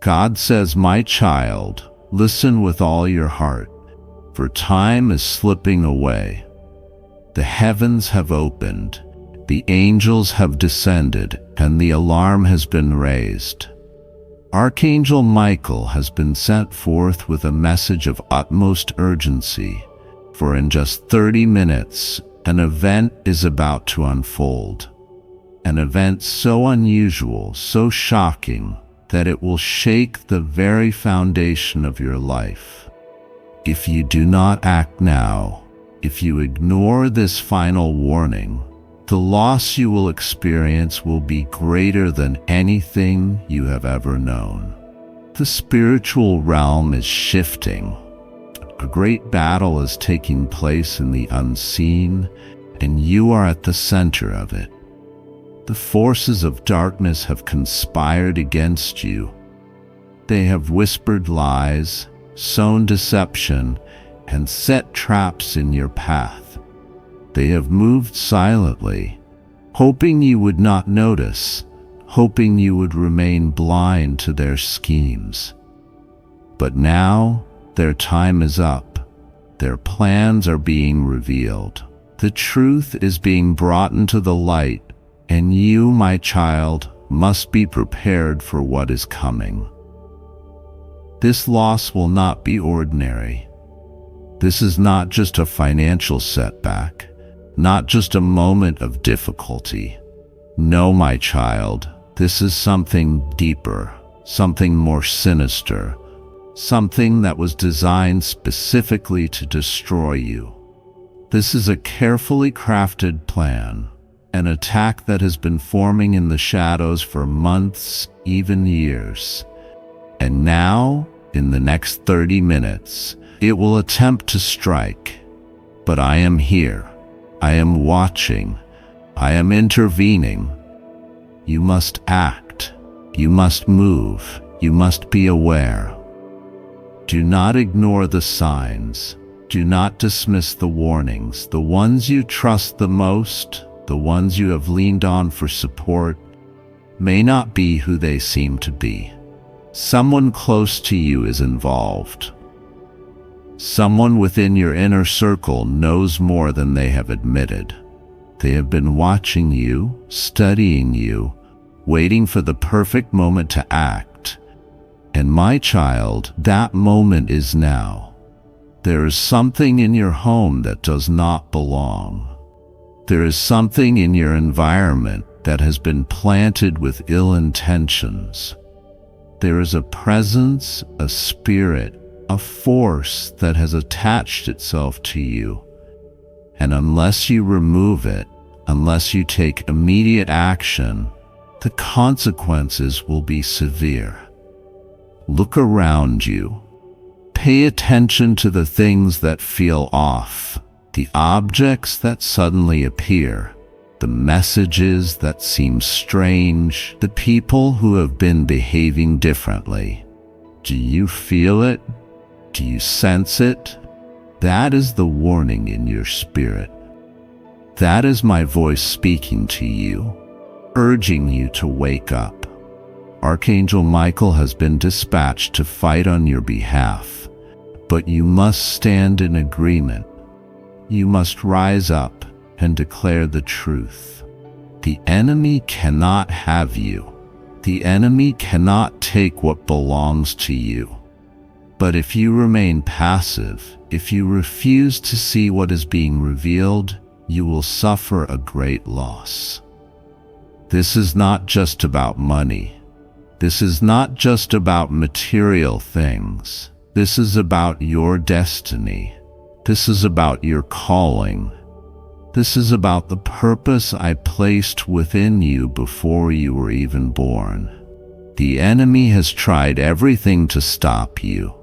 God says, "My child, listen with all your heart, for time is slipping away. The heavens have opened, the angels have descended, and the alarm has been raised. Archangel Michael has been sent forth with a message of utmost urgency, for in just 30 minutes, an event is about to unfold. An event so unusual, so shocking, that it will shake the very foundation of your life. If you do not act now, if you ignore this final warning, the loss you will experience will be greater than anything you have ever known. The spiritual realm is shifting. A great battle is taking place in the unseen, and you are at the center of it. The forces of darkness have conspired against you. They have whispered lies, sown deception, and set traps in your path. They have moved silently, hoping you would not notice, hoping you would remain blind to their schemes. But now, their time is up. Their plans are being revealed. The truth is being brought into the light, and you, my child, must be prepared for what is coming. This loss will not be ordinary. This is not just a financial setback, not just a moment of difficulty. No, my child, this is something deeper, something more sinister, something that was designed specifically to destroy you. This is a carefully crafted plan, an attack that has been forming in the shadows for months, even years. And now, in the next 30 minutes, it will attempt to strike. But I am here. I am watching. I am intervening. You must act. You must move. You must be aware. Do not ignore the signs. Do not dismiss the warnings. The ones you trust the most, the ones you have leaned on for support, may not be who they seem to be. Someone close to you is involved. Someone within your inner circle knows more than they have admitted. They have been watching you, studying you, waiting for the perfect moment to act. And my child, that moment is now. There is something in your home that does not belong. There is something in your environment that has been planted with ill intentions. There is a presence, a spirit, a force that has attached itself to you. And unless you remove it, unless you take immediate action, the consequences will be severe. Look around you. Pay attention to the things that feel off, the objects that suddenly appear, the messages that seem strange, the people who have been behaving differently. Do you feel it? Do you sense it? That is the warning in your spirit. That is my voice speaking to you, urging you to wake up. Archangel Michael has been dispatched to fight on your behalf, but you must stand in agreement. You must rise up and declare the truth. The enemy cannot have you. The enemy cannot take what belongs to you. But if you remain passive, if you refuse to see what is being revealed, you will suffer a great loss. This is not just about money. This is not just about material things. This is about your destiny. This is about your calling. This is about the purpose I placed within you before you were even born. The enemy has tried everything to stop you.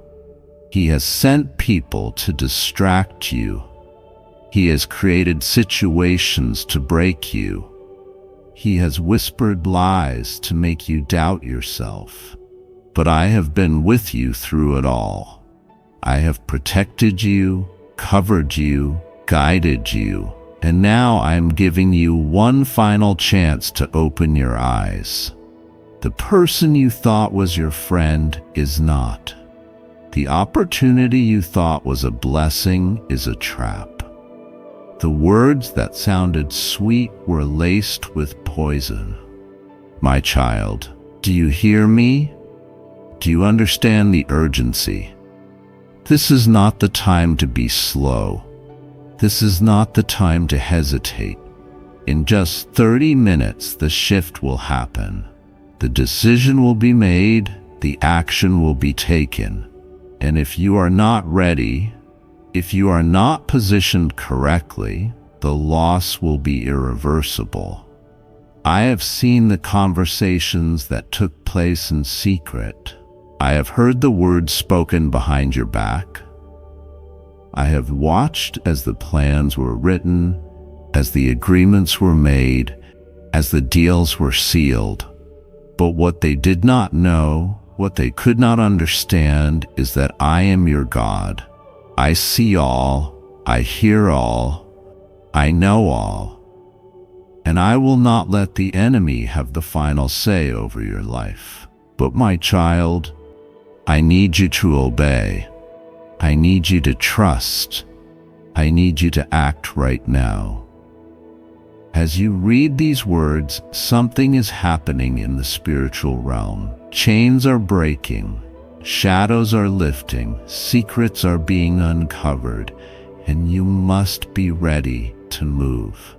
He has sent people to distract you. He has created situations to break you. He has whispered lies to make you doubt yourself. But I have been with you through it all. I have protected you, covered you, guided you, and now I am giving you one final chance to open your eyes. The person you thought was your friend is not. The opportunity you thought was a blessing is a trap. The words that sounded sweet were laced with poison. My child, do you hear me? Do you understand the urgency? This is not the time to be slow. This is not the time to hesitate. In just 30 minutes, the shift will happen. The decision will be made, the action will be taken. And if you are not ready, if you are not positioned correctly, the loss will be irreversible. I have seen the conversations that took place in secret. I have heard the words spoken behind your back. I have watched as the plans were written, as the agreements were made, as the deals were sealed. But what they did not know, what they could not understand, is that I am your God. I see all, I hear all, I know all. And I will not let the enemy have the final say over your life. But my child, I need you to obey. I need you to trust. I need you to act right now. As you read these words, something is happening in the spiritual realm. Chains are breaking, shadows are lifting, secrets are being uncovered, and you must be ready to move.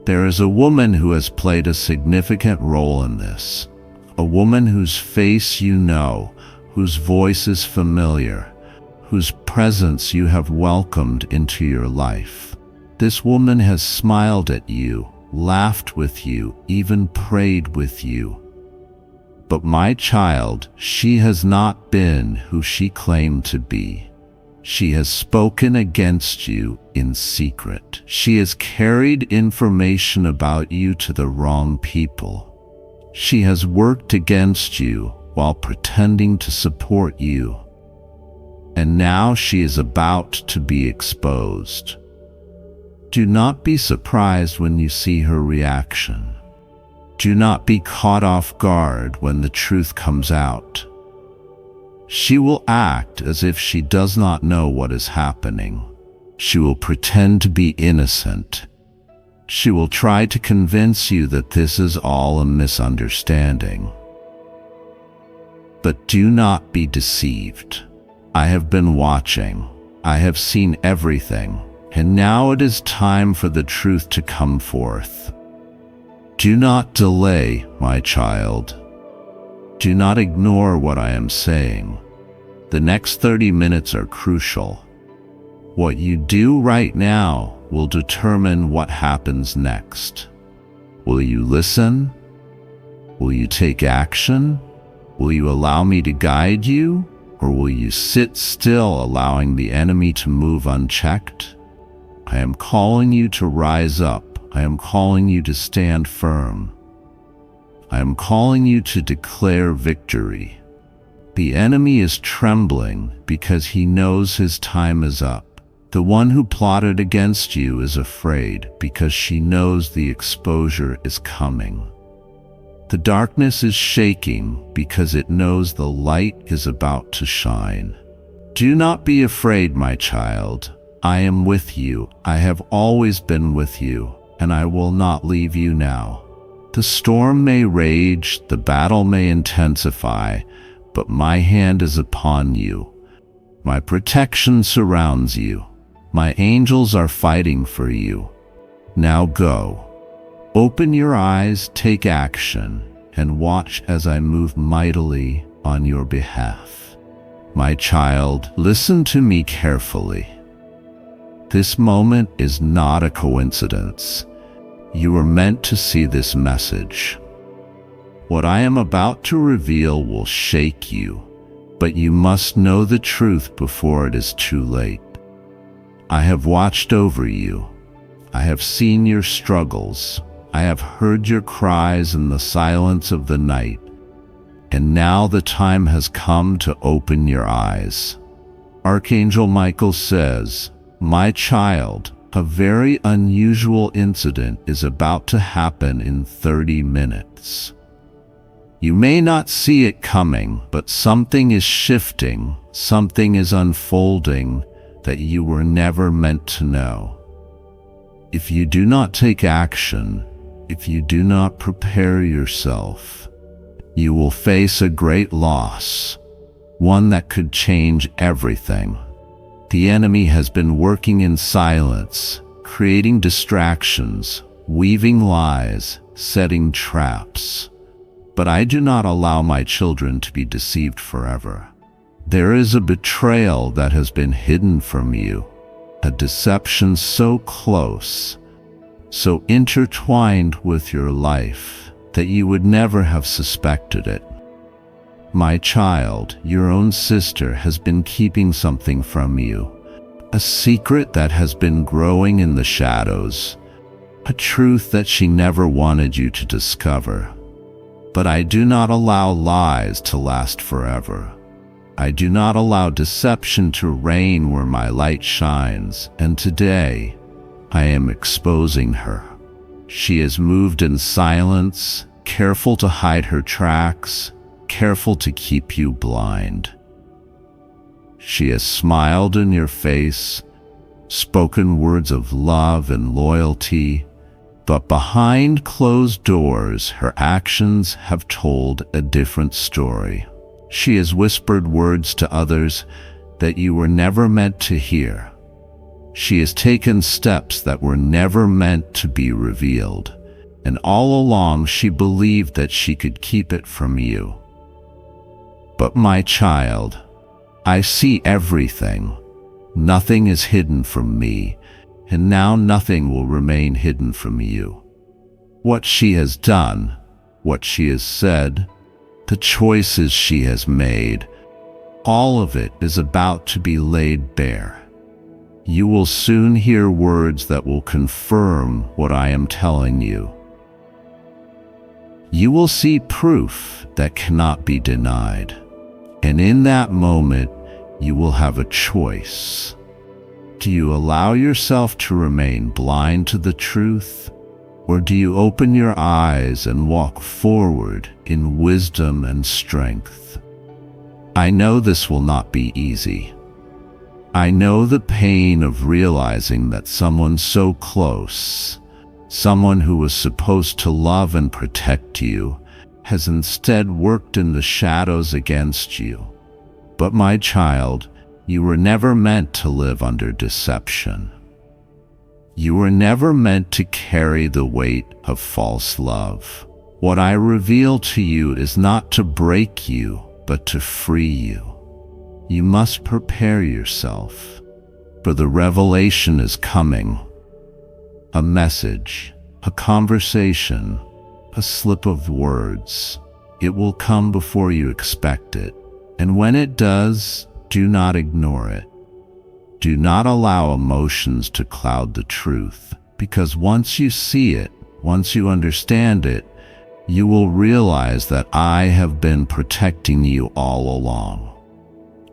There is a woman who has played a significant role in this. A woman whose face you know, whose voice is familiar, whose presence you have welcomed into your life. This woman has smiled at you, laughed with you, even prayed with you. But my child, she has not been who she claimed to be. She has spoken against you in secret. She has carried information about you to the wrong people. She has worked against you while pretending to support you. And now she is about to be exposed. Do not be surprised when you see her reaction. Do not be caught off guard when the truth comes out. She will act as if she does not know what is happening. She will pretend to be innocent. She will try to convince you that this is all a misunderstanding. But do not be deceived. I have been watching. I have seen everything. And now it is time for the truth to come forth. Do not delay, my child. Do not ignore what I am saying. The next 30 minutes are crucial. What you do right now will determine what happens next. Will you listen? Will you take action? Will you allow me to guide you? Or will you sit still, allowing the enemy to move unchecked? I am calling you to rise up. I am calling you to stand firm. I am calling you to declare victory. The enemy is trembling because he knows his time is up. The one who plotted against you is afraid because she knows the exposure is coming. The darkness is shaking because it knows the light is about to shine. Do not be afraid, my child. I am with you. I have always been with you, and I will not leave you now. The storm may rage, the battle may intensify, but my hand is upon you. My protection surrounds you. My angels are fighting for you. Now go. Open your eyes, take action, and watch as I move mightily on your behalf. My child, listen to me carefully. This moment is not a coincidence. You were meant to see this message. What I am about to reveal will shake you, but you must know the truth before it is too late. I have watched over you. I have seen your struggles. I have heard your cries in the silence of the night. And now the time has come to open your eyes. Archangel Michael says, "My child, a very unusual incident is about to happen in 30 minutes. You may not see it coming, but something is shifting, something is unfolding that you were never meant to know. If you do not take action, if you do not prepare yourself, you will face a great loss, one that could change everything. The enemy has been working in silence, creating distractions, weaving lies, setting traps. But I do not allow my children to be deceived forever. There is a betrayal that has been hidden from you, a deception so close, so intertwined with your life that you would never have suspected it. My child, your own sister has been keeping something from you, a secret that has been growing in the shadows, a truth that she never wanted you to discover. But I do not allow lies to last forever. I do not allow deception to reign where my light shines, and today I am exposing her. She is moved in silence, careful to hide her tracks, careful to keep you blind. She has smiled in your face, spoken words of love and loyalty, but behind closed doors, her actions have told a different story. She has whispered words to others that you were never meant to hear. She has taken steps that were never meant to be revealed, and all along she believed that she could keep it from you. But my child, I see everything. Nothing is hidden from me, and now nothing will remain hidden from you. What she has done, what she has said, the choices she has made, all of it is about to be laid bare. You will soon hear words that will confirm what I am telling you. You will see proof that cannot be denied, and in that moment, you will have a choice. Do you allow yourself to remain blind to the truth, or do you open your eyes and walk forward in wisdom and strength? I know this will not be easy. I know the pain of realizing that someone so close, someone who was supposed to love and protect you, has instead worked in the shadows against you. But my child, you were never meant to live under deception. You were never meant to carry the weight of false love. What I reveal to you is not to break you, but to free you. You must prepare yourself, for the revelation is coming. A message, a conversation, a slip of words. It will come before you expect it, and when it does, do not ignore it. Do not allow emotions to cloud the truth, because once you see it, once you understand it, you will realize that I have been protecting you all along.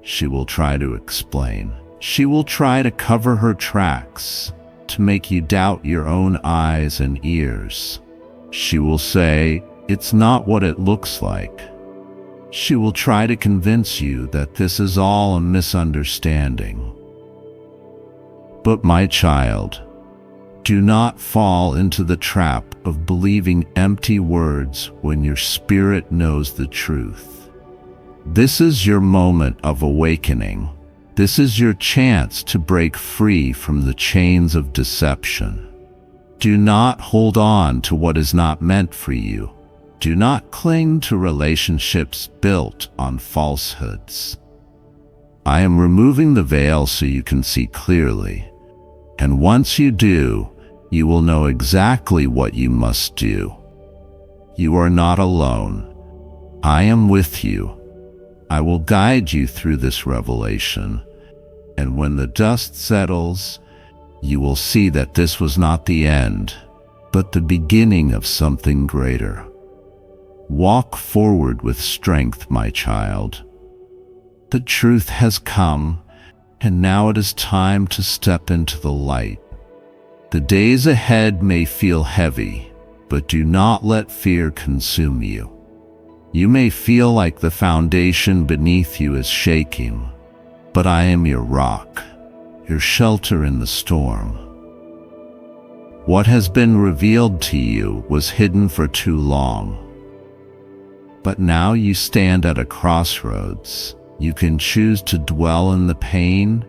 She will try to explain. She will try to cover her tracks, to make you doubt your own eyes and ears. She will say, "It's not what it looks like." She will try to convince you that this is all a misunderstanding. But my child, do not fall into the trap of believing empty words when your spirit knows the truth. This is your moment of awakening. This is your chance to break free from the chains of deception. Do not hold on to what is not meant for you. Do not cling to relationships built on falsehoods. I am removing the veil so you can see clearly. And once you do, you will know exactly what you must do. You are not alone. I am with you. I will guide you through this revelation. And when the dust settles, you will see that this was not the end, but the beginning of something greater. Walk forward with strength, my child. The truth has come, and now it is time to step into the light. The days ahead may feel heavy, but do not let fear consume you. You may feel like the foundation beneath you is shaking, but I am your rock, your shelter in the storm. What has been revealed to you was hidden for too long. But now you stand at a crossroads. You can choose to dwell in the pain,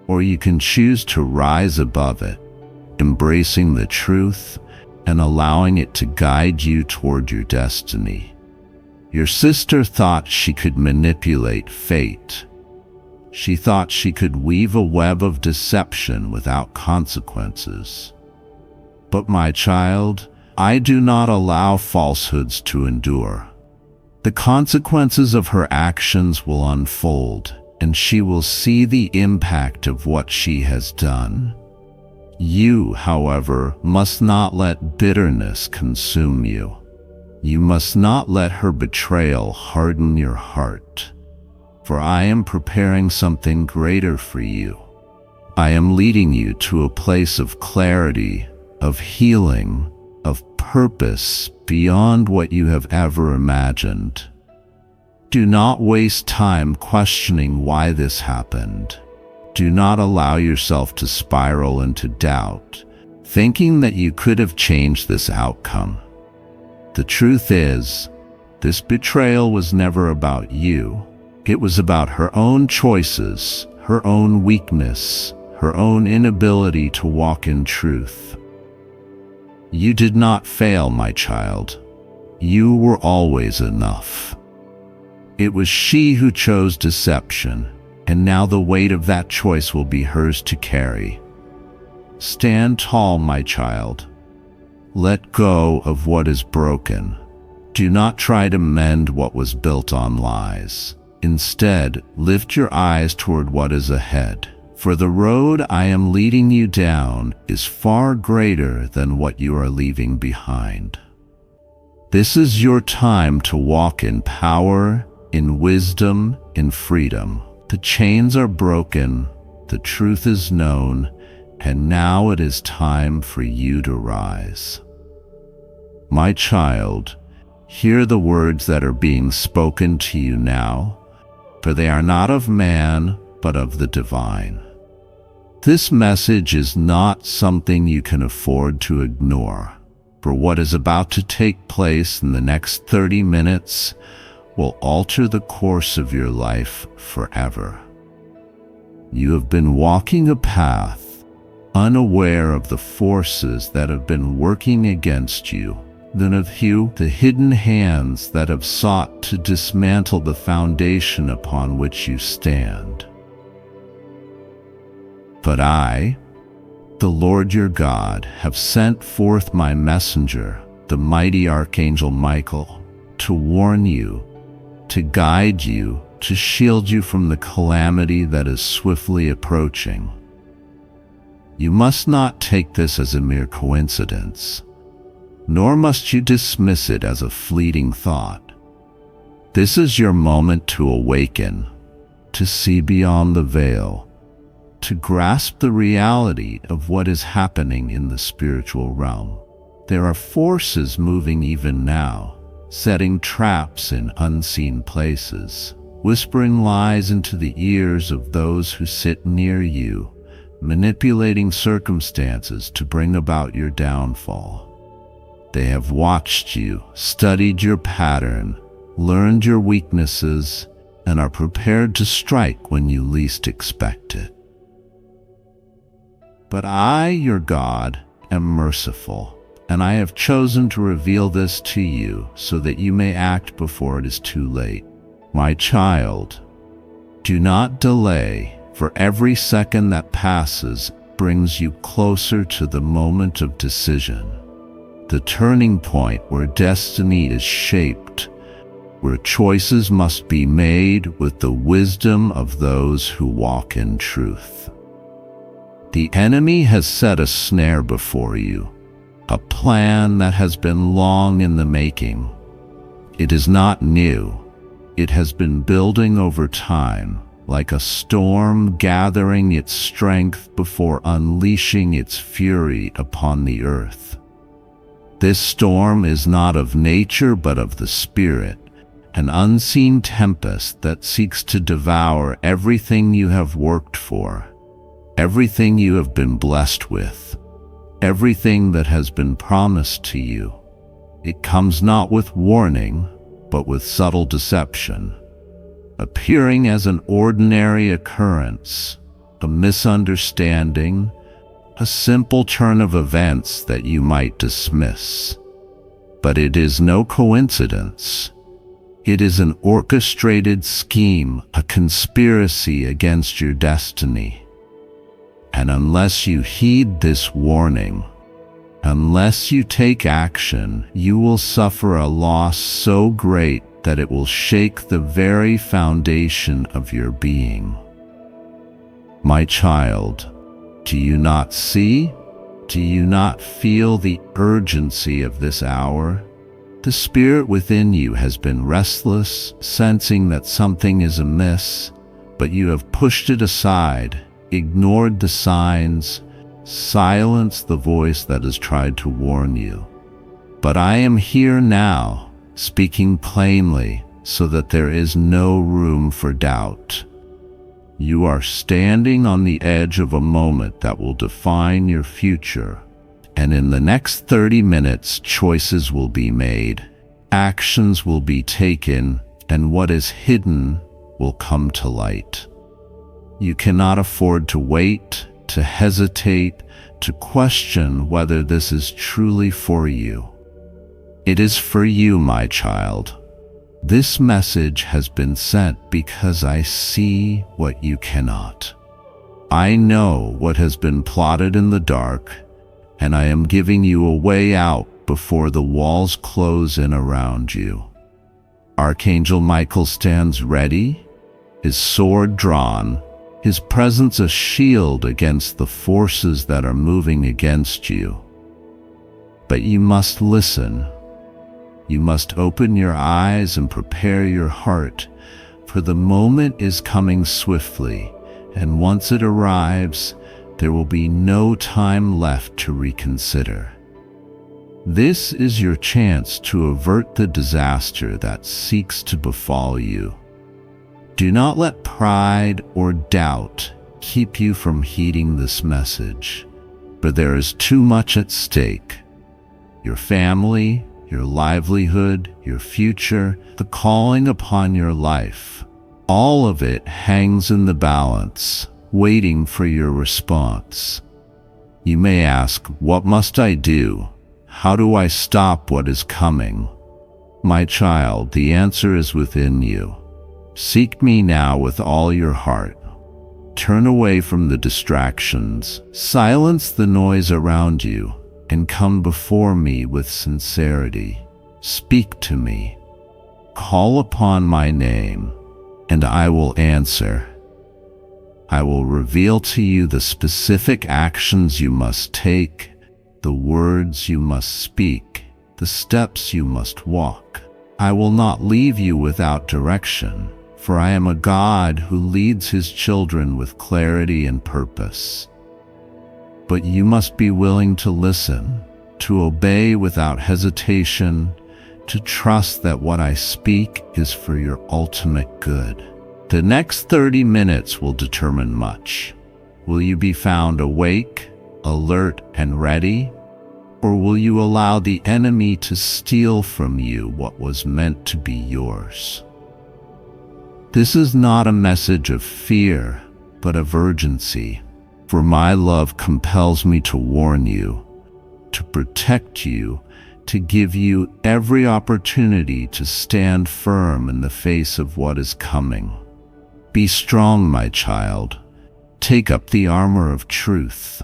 or you can choose to rise above it, embracing the truth and allowing it to guide you toward your destiny. Your sister thought she could manipulate fate. She thought she could weave a web of deception without consequences. But my child, I do not allow falsehoods to endure. The consequences of her actions will unfold, and she will see the impact of what she has done. You, however, must not let bitterness consume you. You must not let her betrayal harden your heart. For I am preparing something greater for you. I am leading you to a place of clarity, of healing, of purpose beyond what you have ever imagined. Do not waste time questioning why this happened. Do not allow yourself to spiral into doubt, thinking that you could have changed this outcome. The truth is, this betrayal was never about you. It was about her own choices, her own weakness, her own inability to walk in truth. You did not fail, my child. You were always enough. It was she who chose deception, and now the weight of that choice will be hers to carry. Stand tall, my child. Let go of what is broken. Do not try to mend what was built on lies. Instead, lift your eyes toward what is ahead. For the road I am leading you down is far greater than what you are leaving behind. This is your time to walk in power, in wisdom, in freedom. The chains are broken, the truth is known, and now it is time for you to rise. My child, hear the words that are being spoken to you now, for they are not of man, but of the divine. This message is not something you can afford to ignore, for what is about to take place in the next 30 minutes will alter the course of your life forever. You have been walking a path, unaware of the forces that have been working against you, then of you, the hidden hands that have sought to dismantle the foundation upon which you stand. But I, the Lord your God, have sent forth my messenger, the mighty Archangel Michael, to warn you, to guide you, to shield you from the calamity that is swiftly approaching. You must not take this as a mere coincidence, nor must you dismiss it as a fleeting thought. This is your moment to awaken, to see beyond the veil, to grasp the reality of what is happening in the spiritual realm. There are forces moving even now, setting traps in unseen places, whispering lies into the ears of those who sit near you, manipulating circumstances to bring about your downfall. They have watched you, studied your pattern, learned your weaknesses, and are prepared to strike when you least expect it. But I, your God, am merciful, and I have chosen to reveal this to you so that you may act before it is too late. My child, do not delay, for every second that passes brings you closer to the moment of decision, the turning point where destiny is shaped, where choices must be made with the wisdom of those who walk in truth. The enemy has set a snare before you, a plan that has been long in the making. It is not new. It has been building over time, like a storm gathering its strength before unleashing its fury upon the earth. This storm is not of nature but of the spirit, an unseen tempest that seeks to devour everything you have worked for, everything you have been blessed with, everything that has been promised to you. It comes not with warning, but with subtle deception, appearing as an ordinary occurrence, a misunderstanding, a simple turn of events that you might dismiss. But it is no coincidence. It is an orchestrated scheme, a conspiracy against your destiny. And unless you heed this warning, unless you take action, you will suffer a loss so great that it will shake the very foundation of your being. My child, do you not see? Do you not feel the urgency of this hour? The spirit within you has been restless, sensing that something is amiss, but you have pushed it aside, ignored the signs, silenced the voice that has tried to warn you. But I am here now, speaking plainly, so that there is no room for doubt. You are standing on the edge of a moment that will define your future, and in the next 30 minutes, choices will be made, actions will be taken, and what is hidden will come to light. You cannot afford to wait, to hesitate, to question whether this is truly for you. It is for you, my child. This message has been sent because I see what you cannot. I know what has been plotted in the dark, and I am giving you a way out before the walls close in around you. Archangel Michael stands ready, his sword drawn, his presence a shield against the forces that are moving against you. But you must listen. You must open your eyes and prepare your heart, for the moment is coming swiftly, and once it arrives, there will be no time left to reconsider. This is your chance to avert the disaster that seeks to befall you. Do not let pride or doubt keep you from heeding this message, for there is too much at stake. Your family, your livelihood, your future, the calling upon your life, all of it hangs in the balance, waiting for your response. You may ask, what must I do? How do I stop what is coming? My child, the answer is within you. Seek me now with all your heart. Turn away from the distractions, silence the noise around you, and come before me with sincerity. Speak to me. Call upon my name, and I will answer. I will reveal to you the specific actions you must take, the words you must speak, the steps you must walk. I will not leave you without direction, for I am a God who leads his children with clarity and purpose. But you must be willing to listen, to obey without hesitation, to trust that what I speak is for your ultimate good. The next 30 minutes will determine much. Will you be found awake, alert, and ready? Or will you allow the enemy to steal from you what was meant to be yours? This is not a message of fear, but of urgency. For my love compels me to warn you, to protect you, to give you every opportunity to stand firm in the face of what is coming. Be strong, my child. Take up the armor of truth.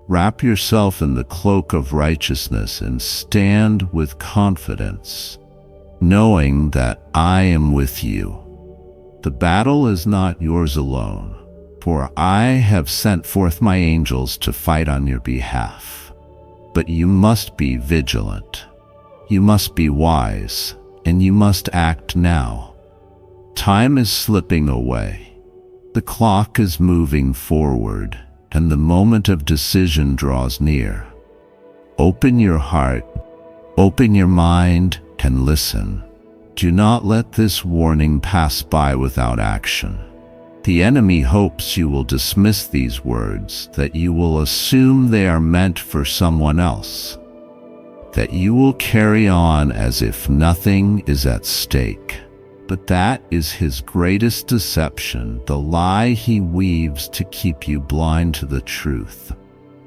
Wrap yourself in the cloak of righteousness and stand with confidence, knowing that I am with you. The battle is not yours alone, for I have sent forth my angels to fight on your behalf. But you must be vigilant. You must be wise, and you must act now. Time is slipping away. The clock is moving forward, and the moment of decision draws near. Open your heart, open your mind, and listen. Do not let this warning pass by without action. The enemy hopes you will dismiss these words, that you will assume they are meant for someone else, that you will carry on as if nothing is at stake. But that is his greatest deception, the lie he weaves to keep you blind to the truth.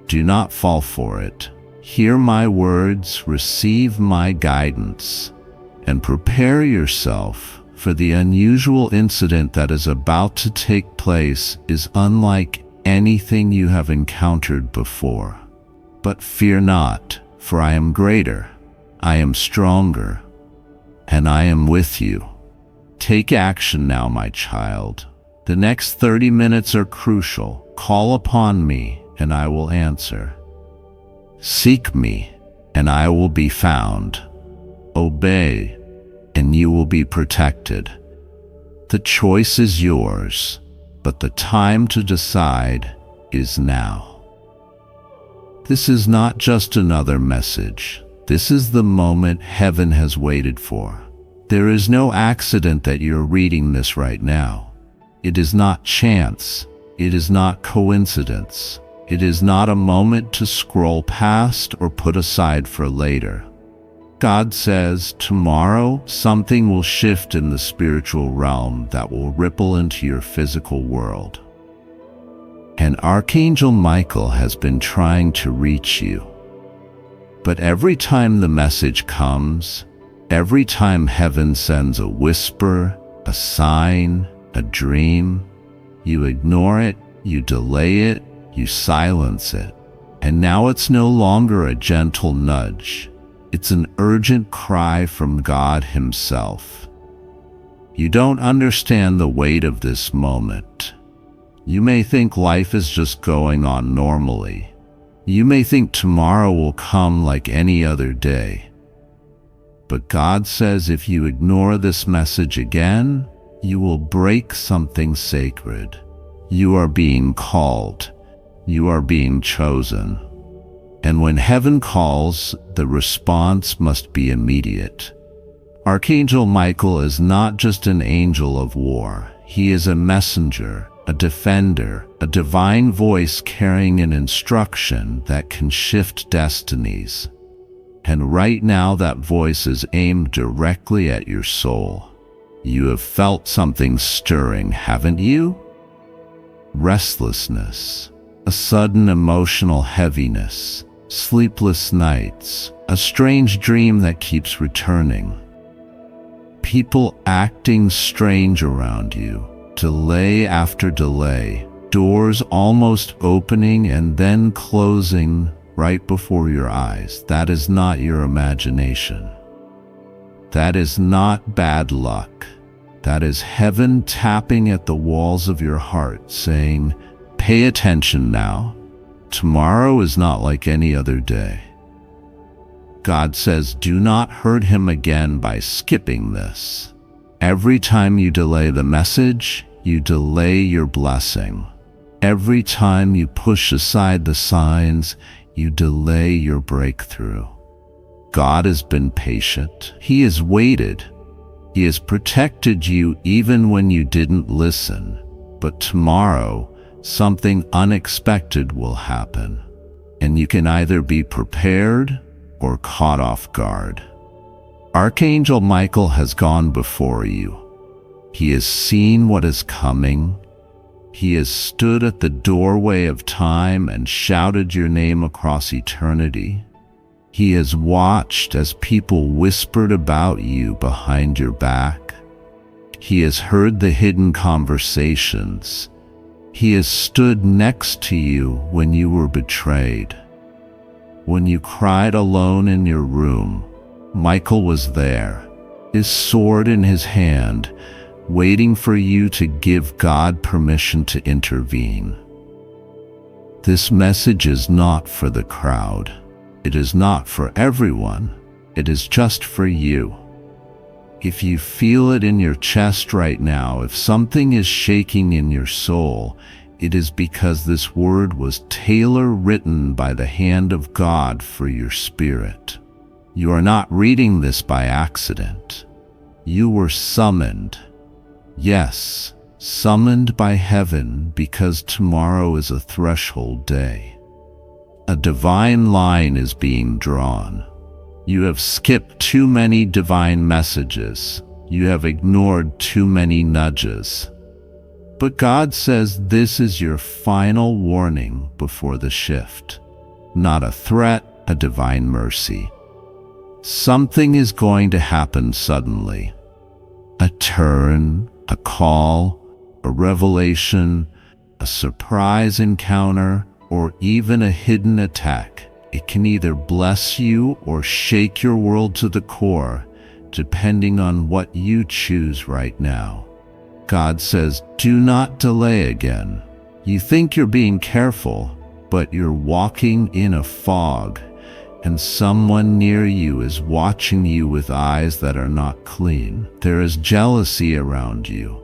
Do not fall for it. Hear my words, receive my guidance, and prepare yourself, for the unusual incident that is about to take place is unlike anything you have encountered before. But fear not, for I am greater, I am stronger, and I am with you. Take action now, my child. The next 30 minutes are crucial. Call upon me, and I will answer. Seek me, and I will be found. Obey, and you will be protected. The choice is yours, but the time to decide is now. This is not just another message. This is the moment heaven has waited for. There is no accident that you're reading this right now. It is not chance. It is not coincidence. It is not a moment to scroll past or put aside for later. God says, tomorrow something will shift in the spiritual realm that will ripple into your physical world. And Archangel Michael has been trying to reach you. But every time the message comes, every time heaven sends a whisper, a sign, a dream, you ignore it, you delay it, you silence it. And now it's no longer a gentle nudge. It's an urgent cry from God Himself. You don't understand the weight of this moment. You may think life is just going on normally. You may think tomorrow will come like any other day. But God says if you ignore this message again, you will break something sacred. You are being called. You are being chosen. And when heaven calls, the response must be immediate. Archangel Michael is not just an angel of war. He is a messenger, a defender, a divine voice carrying an instruction that can shift destinies. And right now that voice is aimed directly at your soul. You have felt something stirring, haven't you? Restlessness, a sudden emotional heaviness, sleepless nights, a strange dream that keeps returning. People acting strange around you, delay after delay, doors almost opening and then closing right before your eyes. That is not your imagination. That is not bad luck. That is heaven tapping at the walls of your heart, saying, pay attention now. Tomorrow is not like any other day. God says, do not hurt Him again by skipping this. Every time you delay the message, you delay your blessing. Every time you push aside the signs, you delay your breakthrough. God has been patient. He has waited. He has protected you even when you didn't listen. But tomorrow, something unexpected will happen, and you can either be prepared or caught off guard. Archangel Michael has gone before you. He has seen what is coming. He has stood at the doorway of time and shouted your name across eternity. He has watched as people whispered about you behind your back. He has heard the hidden conversations. He has stood next to you when you were betrayed. When you cried alone in your room, Michael was there, his sword in his hand, waiting for you to give God permission to intervene. This message is not for the crowd. It is not for everyone. It is just for you. If you feel it in your chest right now, if something is shaking in your soul, it is because this word was tailor-written by the hand of God for your spirit. You are not reading this by accident. You were summoned. Yes, summoned by heaven, because tomorrow is a threshold day. A divine line is being drawn. You have skipped too many divine messages. You have ignored too many nudges. But God says this is your final warning before the shift. Not a threat, a divine mercy. Something is going to happen suddenly. A turn, a call, a revelation, a surprise encounter, or even a hidden attack. It can either bless you or shake your world to the core, depending on what you choose right now. God says, do not delay again. You think you're being careful, but you're walking in a fog, and someone near you is watching you with eyes that are not clean. There is jealousy around you.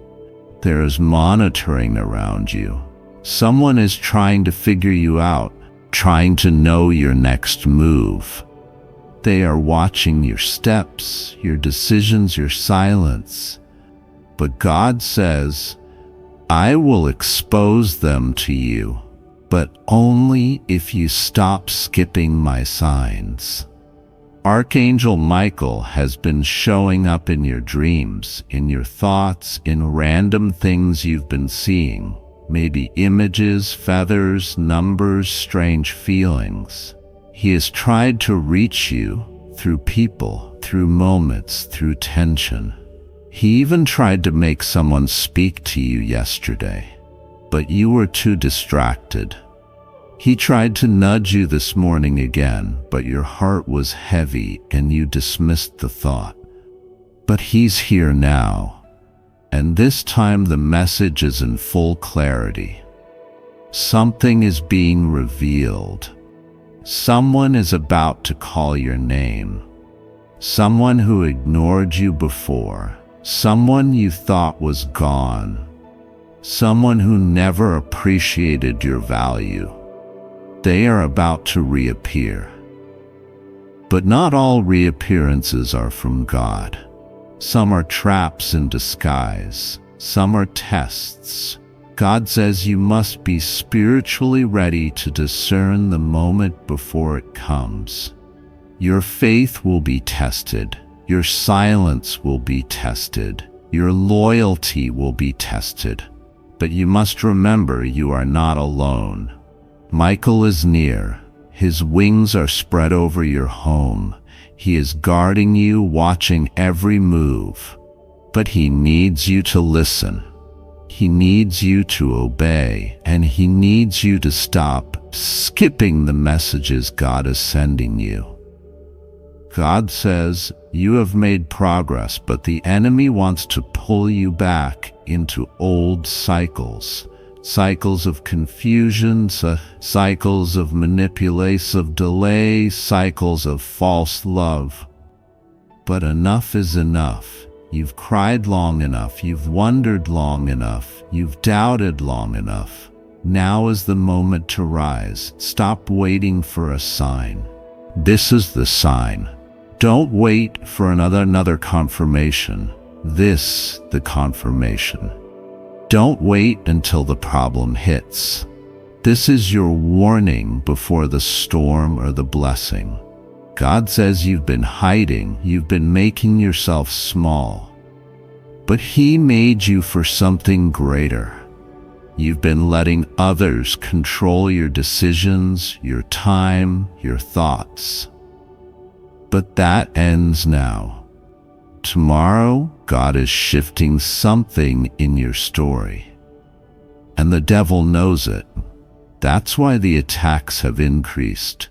There is monitoring around you. Someone is trying to figure you out, trying to know your next move. They are watching your steps, your decisions, your silence. But God says, I will expose them to you, but only if you stop skipping my signs. Archangel Michael has been showing up in your dreams, in your thoughts, in random things you've been seeing. Maybe images, feathers, numbers, strange feelings. He has tried to reach you through people, through moments, through tension. He even tried to make someone speak to you yesterday, but you were too distracted. He tried to nudge you this morning again, but your heart was heavy and you dismissed the thought. But he's here now, and this time the message is in full clarity. Something is being revealed. Someone is about to call your name. Someone who ignored you before. Someone you thought was gone. Someone who never appreciated your value. They are about to reappear. But not all reappearances are from God. Some are traps in disguise. Some are tests. God says you must be spiritually ready to discern the moment before it comes. Your faith will be tested. Your silence will be tested. Your loyalty will be tested. But you must remember you are not alone. Michael is near. His wings are spread over your home. He is guarding you, watching every move. But he needs you to listen. He needs you to obey, and he needs you to stop skipping the messages God is sending you. God says, you have made progress, but the enemy wants to pull you back into old cycles. Cycles of confusion, cycles of manipulation, of delay, cycles of false love. But enough is enough. You've cried long enough, you've wondered long enough, you've doubted long enough. Now is the moment to rise. Stop waiting for a sign. This is the sign. Don't wait for another confirmation. This, the confirmation. Don't wait until the problem hits. This is your warning before the storm or the blessing. God says you've been hiding, you've been making yourself small. But he made you for something greater. You've been letting others control your decisions, your time, your thoughts. But that ends now. Tomorrow, God is shifting something in your story. And the devil knows it. That's why the attacks have increased.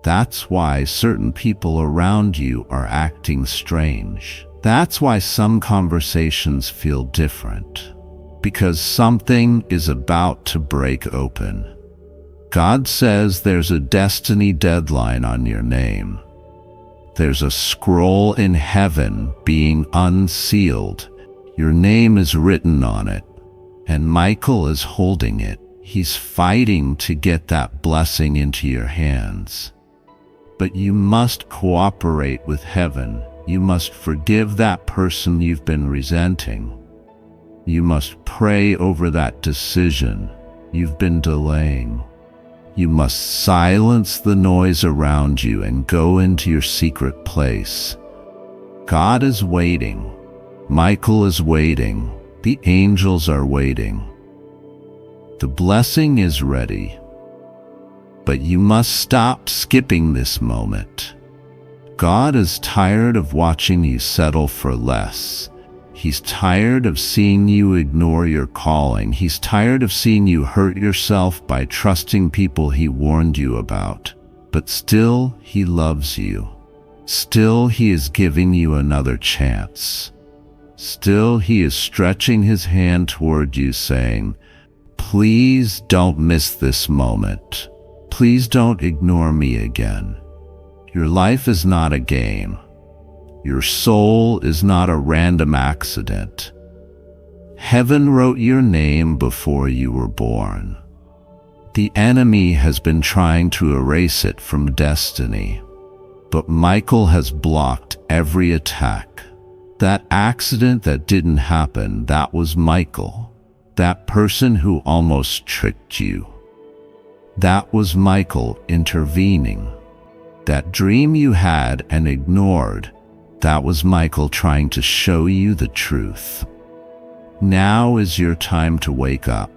That's why certain people around you are acting strange. That's why some conversations feel different. Because something is about to break open. God says there's a destiny deadline on your name. There's a scroll in heaven being unsealed. Your name is written on it, and Michael is holding it. He's fighting to get that blessing into your hands. But you must cooperate with heaven. You must forgive that person you've been resenting. You must pray over that decision you've been delaying. You must silence the noise around you and go into your secret place. God is waiting. Michael is waiting. The angels are waiting. The blessing is ready. But you must stop skipping this moment. God is tired of watching you settle for less. He's tired of seeing you ignore your calling. He's tired of seeing you hurt yourself by trusting people he warned you about. But still, he loves you. Still, he is giving you another chance. Still, he is stretching his hand toward you, saying, "Please don't miss this moment. Please don't ignore me again." Your life is not a game. Your soul is not a random accident. Heaven wrote your name before you were born. The enemy has been trying to erase it from destiny, but Michael has blocked every attack. That accident that didn't happen, that was Michael. That person who almost tricked you. That was Michael intervening. That dream you had and ignored, that was Michael trying to show you the truth. Now is your time to wake up.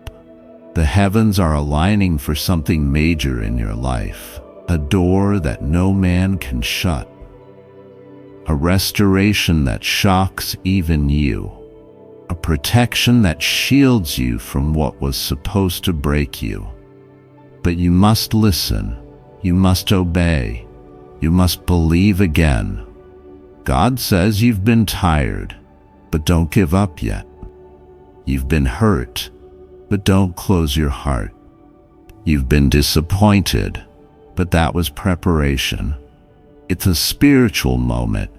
The heavens are aligning for something major in your life, a door that no man can shut, a restoration that shocks even you, a protection that shields you from what was supposed to break you. But you must listen, you must obey, you must believe again. God says you've been tired, but don't give up yet. You've been hurt, but don't close your heart. You've been disappointed, but that was preparation. It's a spiritual moment.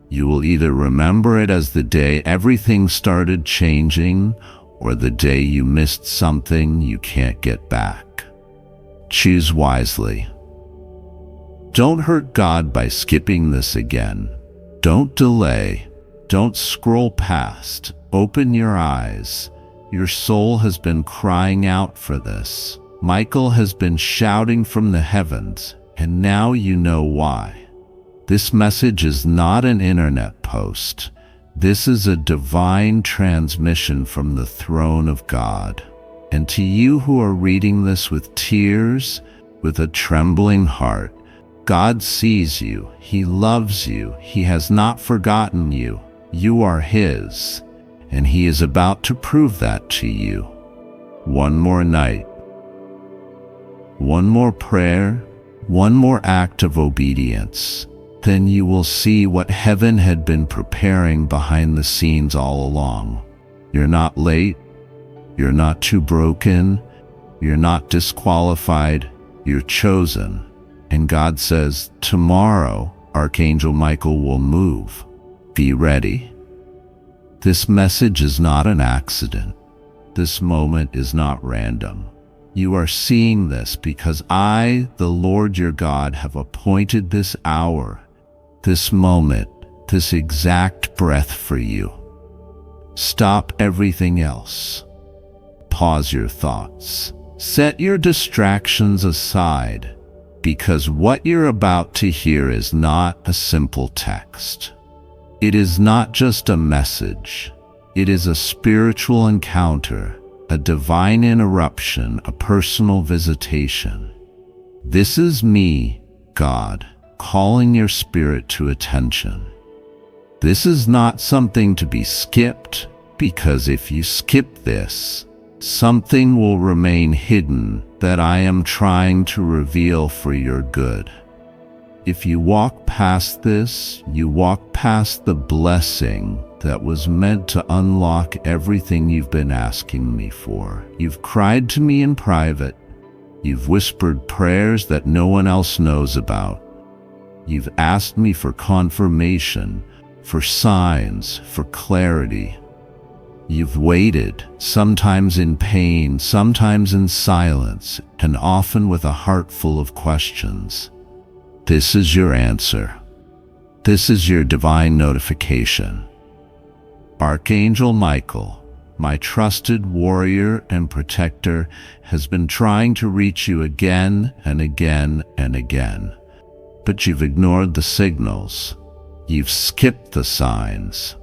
You will either remember it as the day everything started changing, or the day you missed something you can't get back. Choose wisely. Don't hurt God by skipping this again. Don't delay. Don't scroll past. Open your eyes. Your soul has been crying out for this. Michael has been shouting from the heavens, and now you know why. This message is not an internet post. This is a divine transmission from the throne of God. And to you who are reading this with tears, with a trembling heart, God sees you. He loves you. He has not forgotten you. You are His, and He is about to prove that to you. One more night, one more prayer, one more act of obedience. Then you will see what heaven had been preparing behind the scenes all along. You're not late. You're not too broken. You're not disqualified. You're chosen. And God says, tomorrow, Archangel Michael will move. Be ready. This message is not an accident. This moment is not random. You are seeing this because I, the Lord your God, have appointed this hour, this moment, this exact breath for you. Stop everything else. Pause your thoughts. Set your distractions aside, because what you're about to hear is not a simple text. It is not just a message. It is a spiritual encounter, a divine interruption, a personal visitation. This is me, God, calling your spirit to attention. This is not something to be skipped, because if you skip this, something will remain hidden that I am trying to reveal for your good. If you walk past this, you walk past the blessing that was meant to unlock everything you've been asking me for. You've cried to me in private. You've whispered prayers that no one else knows about. You've asked me for confirmation, for signs, for clarity. You've waited, sometimes in pain, sometimes in silence, and often with a heart full of questions. This is your answer. This is your divine notification. Archangel Michael, my trusted warrior and protector, has been trying to reach you again and again and again. But you've ignored the signals. You've skipped the signs.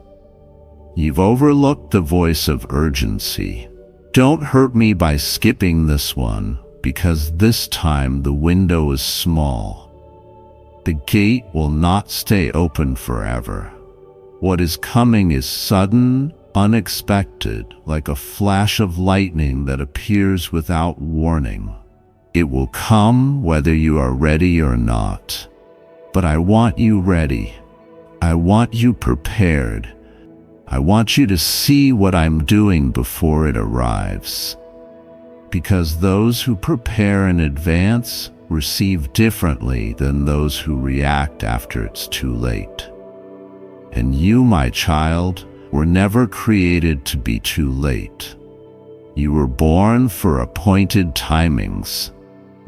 You've overlooked the voice of urgency. Don't hurt me by skipping this one, because this time the window is small. The gate will not stay open forever. What is coming is sudden, unexpected, like a flash of lightning that appears without warning. It will come whether you are ready or not. But I want you ready. I want you prepared. I want you to see what I'm doing before it arrives. Because those who prepare in advance receive differently than those who react after it's too late. And you, my child, were never created to be too late. You were born for appointed timings.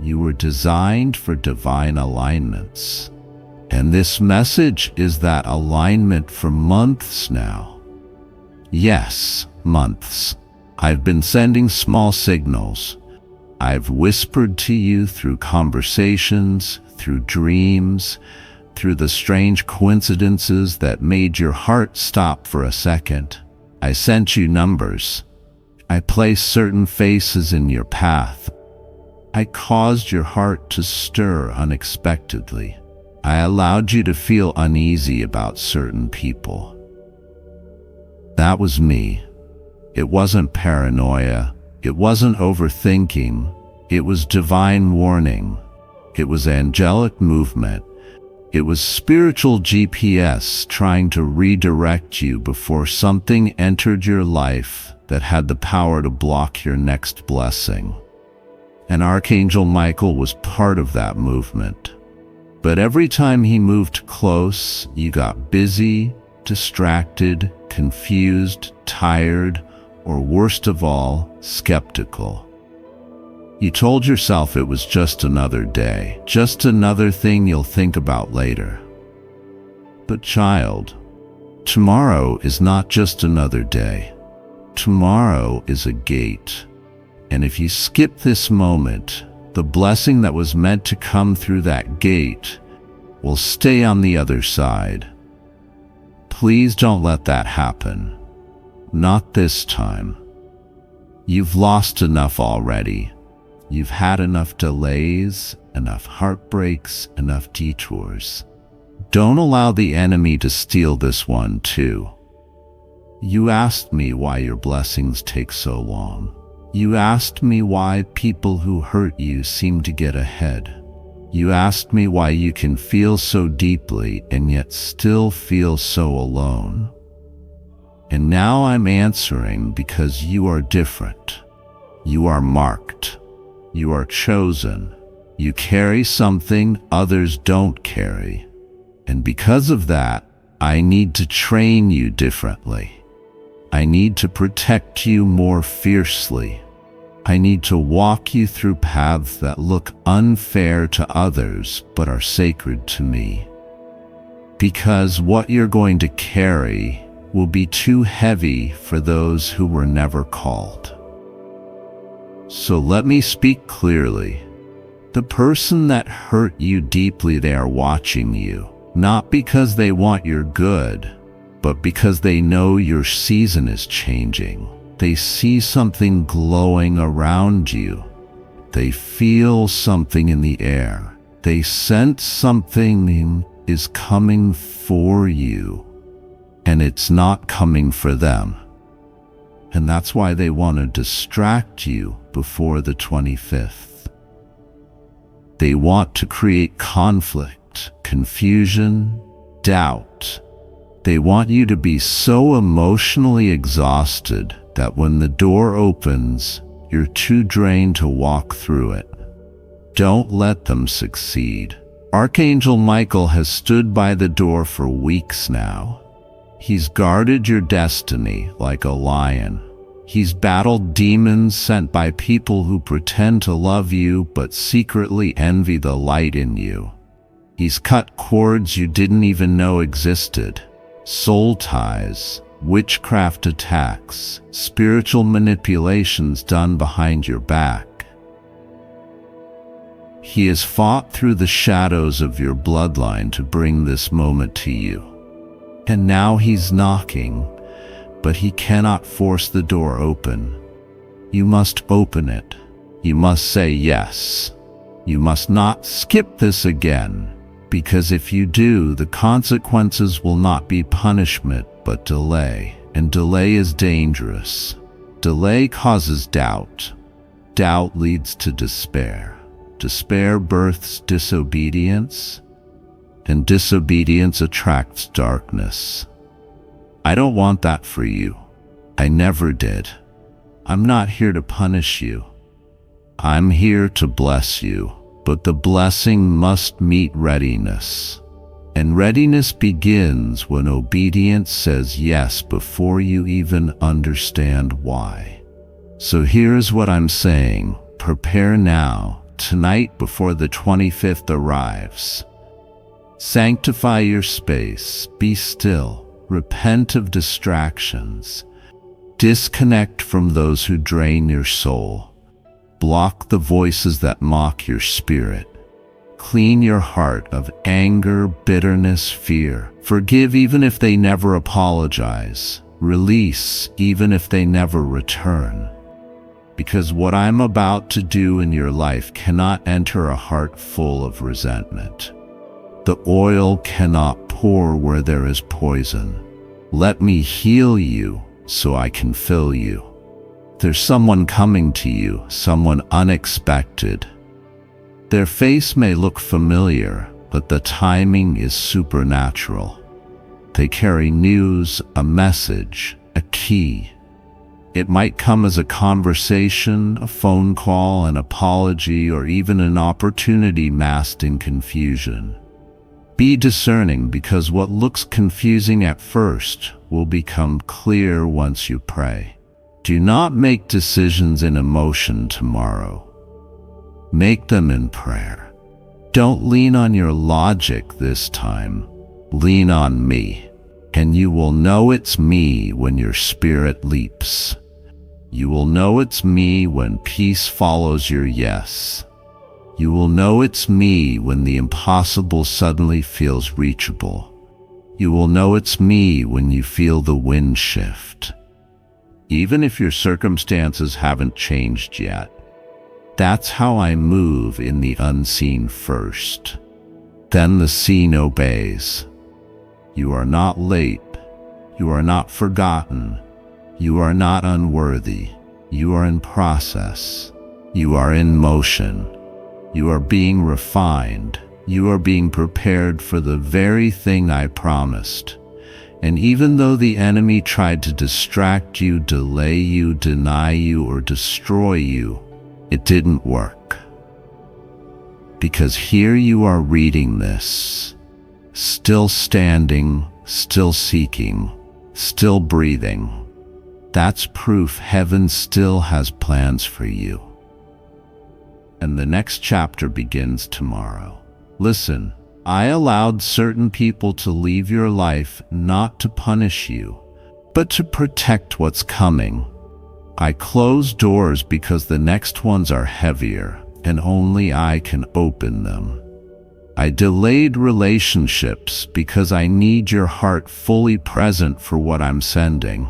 You were designed for divine alignments. And this message is that alignment for months now. Yes, months. I've been sending small signals. I've whispered to you through conversations, through dreams, through the strange coincidences that made your heart stop for a second. I sent you numbers. I placed certain faces in your path. I caused your heart to stir unexpectedly. I allowed you to feel uneasy about certain people. That was me. It wasn't paranoia. It wasn't overthinking. It was divine warning. It was angelic movement. It was spiritual GPS trying to redirect you before something entered your life that had the power to block your next blessing. And Archangel Michael was part of that movement. But every time he moved close, you got busy, distracted, confused, tired, or worst of all, skeptical. You told yourself it was just another day, just another thing you'll think about later. But child, tomorrow is not just another day. Tomorrow is a gate. And if you skip this moment, the blessing that was meant to come through that gate will stay on the other side. Please don't let that happen. Not this time. You've lost enough already. You've had enough delays, enough heartbreaks, enough detours. Don't allow the enemy to steal this one too. You asked me why your blessings take so long. You asked me why people who hurt you seem to get ahead. You asked me why you can feel so deeply and yet still feel so alone. And now I'm answering because you are different. You are marked. You are chosen. You carry something others don't carry. And because of that, I need to train you differently. I need to protect you more fiercely. I need to walk you through paths that look unfair to others but are sacred to me. Because what you're going to carry will be too heavy for those who were never called. So let me speak clearly. The person that hurt you deeply, they are watching you, not because they want your good, but because they know your season is changing. They see something glowing around you. They feel something in the air. They sense something is coming for you, and it's not coming for them. And that's why they want to distract you before the 25th. They want to create conflict, confusion, doubt. They want you to be so emotionally exhausted that when the door opens, you're too drained to walk through it. Don't let them succeed. Archangel Michael has stood by the door for weeks now. He's guarded your destiny like a lion. He's battled demons sent by people who pretend to love you but secretly envy the light in you. He's cut cords you didn't even know existed. Soul ties, witchcraft attacks, spiritual manipulations done behind your back. He has fought through the shadows of your bloodline to bring this moment to you. And now he's knocking, but he cannot force the door open. You must open it. You must say yes. You must not skip this again, because if you do, the consequences will not be punishment, but delay. And delay is dangerous. Delay causes doubt. Doubt leads to despair. Despair births disobedience, and disobedience attracts darkness. I don't want that for you. I never did. I'm not here to punish you. I'm here to bless you, but the blessing must meet readiness. And readiness begins when obedience says yes before you even understand why. So here's what I'm saying. Prepare now, tonight before the 25th arrives. Sanctify your space. Be still. Repent of distractions. Disconnect from those who drain your soul. Block the voices that mock your spirit. Clean your heart of anger, bitterness, fear. Forgive even if they never apologize. Release even if they never return. Because what I'm about to do in your life cannot enter a heart full of resentment. The oil cannot pour where there is poison. Let me heal you so I can fill you. There's someone coming to you, someone unexpected. Their face may look familiar, but the timing is supernatural. They carry news, a message, a key. It might come as a conversation, a phone call, an apology, or even an opportunity masked in confusion. Be discerning, because what looks confusing at first will become clear once you pray. Do not make decisions in emotion tomorrow. Make them in prayer. Don't lean on your logic this time. Lean on me, and you will know it's me when your spirit leaps. You will know it's me when peace follows your yes. You will know it's me when the impossible suddenly feels reachable. You will know it's me when you feel the wind shift. Even if your circumstances haven't changed yet. That's how I move in the unseen first. Then the seen obeys. You are not late. You are not forgotten. You are not unworthy. You are in process. You are in motion. You are being refined. You are being prepared for the very thing I promised. And even though the enemy tried to distract you, delay you, deny you, or destroy you, it didn't work. Because here you are reading this, still standing, still seeking, still breathing. That's proof heaven still has plans for you. And the next chapter begins tomorrow. Listen, I allowed certain people to leave your life not to punish you, but to protect what's coming. I close doors because the next ones are heavier, and only I can open them. I delayed relationships because I need your heart fully present for what I'm sending.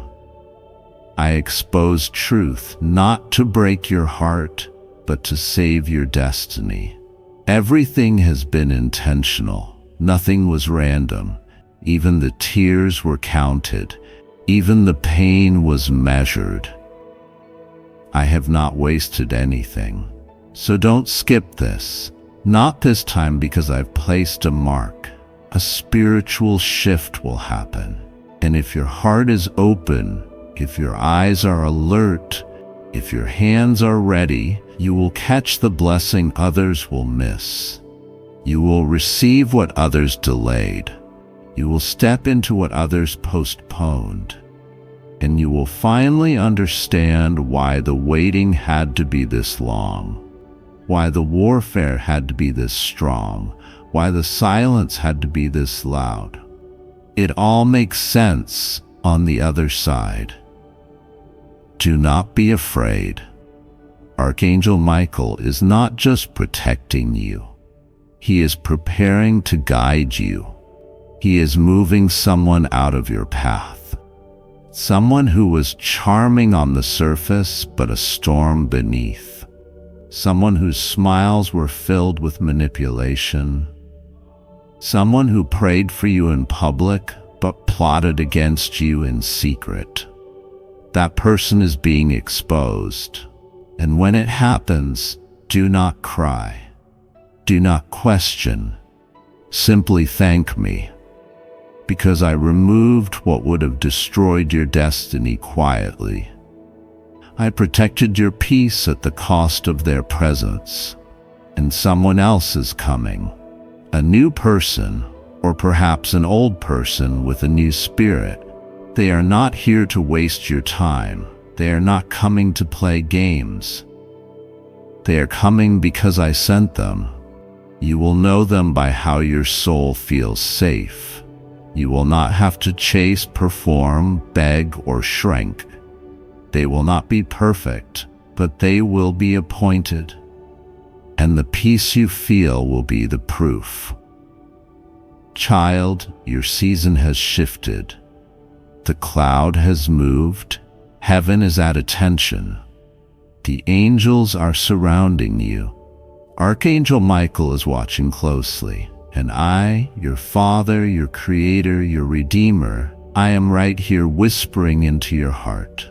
I exposed truth not to break your heart, but to save your destiny. Everything has been intentional. Nothing was random. Even the tears were counted. Even the pain was measured. I have not wasted anything. So don't skip this. Not this time, because I've placed a mark. A spiritual shift will happen. And if your heart is open, if your eyes are alert, if your hands are ready, you will catch the blessing others will miss. You will receive what others delayed. You will step into what others postponed. And you will finally understand why the waiting had to be this long, why the warfare had to be this strong, why the silence had to be this loud. It all makes sense on the other side. Do not be afraid. Archangel Michael is not just protecting you. He is preparing to guide you. He is moving someone out of your path. Someone who was charming on the surface, but a storm beneath. Someone whose smiles were filled with manipulation. Someone who prayed for you in public, but plotted against you in secret. That person is being exposed. And when it happens, do not cry. Do not question. Simply thank me, because I removed what would have destroyed your destiny quietly. I protected your peace at the cost of their presence. And someone else is coming. A new person, or perhaps an old person with a new spirit. They are not here to waste your time. They are not coming to play games. They are coming because I sent them. You will know them by how your soul feels safe. You will not have to chase, perform, beg, or shrink. They will not be perfect, but they will be appointed. And the peace you feel will be the proof. Child, your season has shifted. The cloud has moved. Heaven is at attention. The angels are surrounding you. Archangel Michael is watching closely. And I, your Father, your Creator, your Redeemer, I am right here whispering into your heart.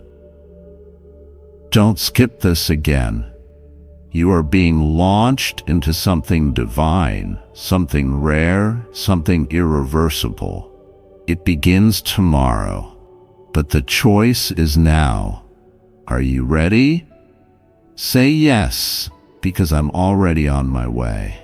Don't skip this again. You are being launched into something divine, something rare, something irreversible. It begins tomorrow, but the choice is now. Are you ready? Say yes, because I'm already on my way.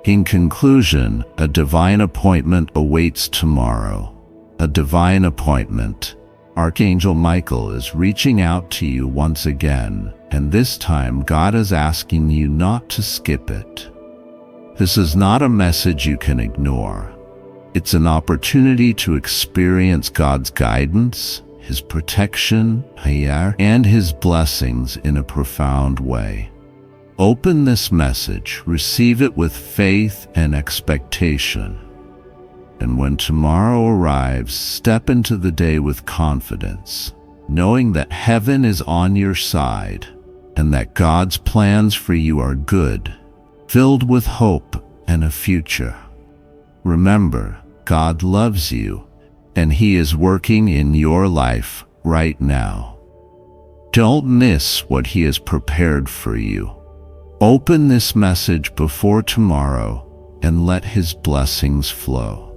In conclusion, a divine appointment awaits tomorrow. A divine appointment. Archangel Michael is reaching out to you once again, and this time God is asking you not to skip it. This is not a message you can ignore. It's an opportunity to experience God's guidance, His protection, and His blessings in a profound way. Open this message, receive it with faith and expectation. And when tomorrow arrives, step into the day with confidence, knowing that heaven is on your side and that God's plans for you are good, filled with hope and a future. Remember, God loves you, and He is working in your life right now. Don't miss what He has prepared for you. Open this message before tomorrow and let His blessings flow.